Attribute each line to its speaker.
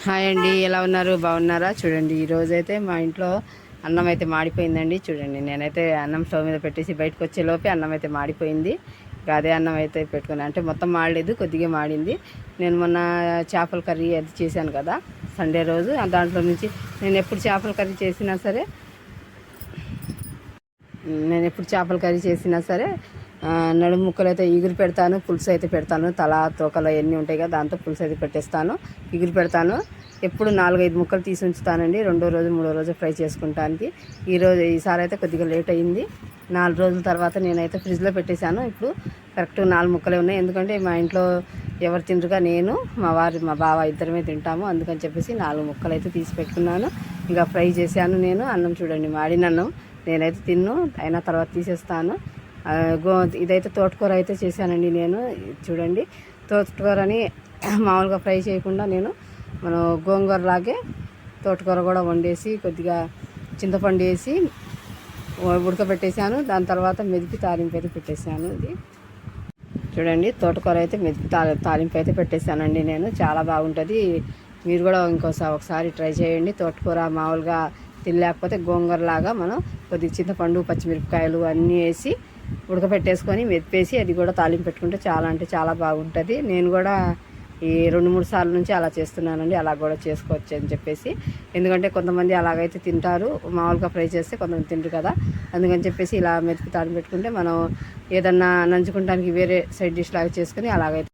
Speaker 1: Hi అండి, ఎలా ఉన్నారు? బాగున్నారా? చూడండి, ఈరోజైతే మా ఇంట్లో అన్నం అయితే మాడిపోయిందండి. చూడండి, నేనైతే అన్నం స్టవ్ మీద పెట్టేసి బయటకు వచ్చే లోపే అన్నం అయితే మాడిపోయింది. ఇంకా అదే అన్నం అయితే పెట్టుకున్నాను. అంటే మొత్తం మాడలేదు, కొద్దిగా మాడింది. నేను మొన్న చేపల కర్రీ అది చేశాను కదా సండే రోజు. దాంట్లో నుంచి నేను ఎప్పుడు చేపల కర్రీ చేసినా సరే నడుము ముక్కలు అయితే ఎగురు పెడతాను, పులుసు అయితే పెడతాను. తల తోకలు అవన్నీ ఉంటాయి కదా, దాంతో పులుసు అయితే పెట్టేస్తాను, ఎగురు పెడతాను. ఎప్పుడు 4-5 ముక్కలు తీసి ఉంచుతానండి, రెండో రోజు మూడో రోజు ఫ్రై చేసుకుంటానికి. ఈసారి అయితే కొద్దిగా లేట్ అయింది. 4 రోజుల తర్వాత నేనైతే ఫ్రిడ్జ్లో పెట్టేశాను. ఇప్పుడు కరెక్ట్ 4 ముక్కలే ఉన్నాయి. ఎందుకంటే మా ఇంట్లో ఎవరు తినరుగా, నేను మా బావ ఇద్దరమే తింటాము. అందుకని చెప్పేసి 4 ముక్కలు అయితే తీసి పెట్టుకున్నాను. ఇంకా ఫ్రై చేశాను నేను. అన్నం చూడండి, మాడిన అన్నం. నేనైతే తిన్ను, అయినా తర్వాత తీసేస్తాను. ఇదైతే తోటకూర అయితే చేశానండి నేను. చూడండి, తోటకూరని మామూలుగా ఫ్రై చేయకుండా నేను మనం గోంగూర లాగే తోటకూర కూడా వండేసి కొద్దిగా చింతపండు వేసి ఉడకబెట్టేశాను. దాని తర్వాత మెదిపి తాలింపు అయితే పెట్టేశాను. ఇది చూడండి, తోటకూర అయితే మెదిపి తాలింపు అయితే పెట్టేశానండి నేను. చాలా బాగుంటుంది. మీరు కూడా ఒకసారి ట్రై చేయండి. తోటకూర మామూలుగా తినలేకపోతే గోంగూర లాగా మనం కొద్దిగా చింతపండు పచ్చిమిరపకాయలు అన్నీ వేసి ఉడకపెట్టేసుకొని మెదిపేసి అది కూడా తాలింపు పెట్టుకుంటే చాలా అంటే చాలా బాగుంటుంది. నేను కూడా ఈ 2-3 సార్లు నుంచి అలా చేస్తున్నానండి. అలా కూడా చేసుకోవచ్చు అని చెప్పేసి. ఎందుకంటే కొంతమంది అలాగైతే తింటారు, మామూలుగా ఫ్రై చేస్తే కొంతమంది తింటారు కదా. అందుకని చెప్పేసి ఇలా మెతికి తాలింపు పెట్టుకుంటే మనం ఏదన్నా నంచుకుంటానికి వేరే సైడ్ డిష్ లాగా చేసుకుని అలాగైతే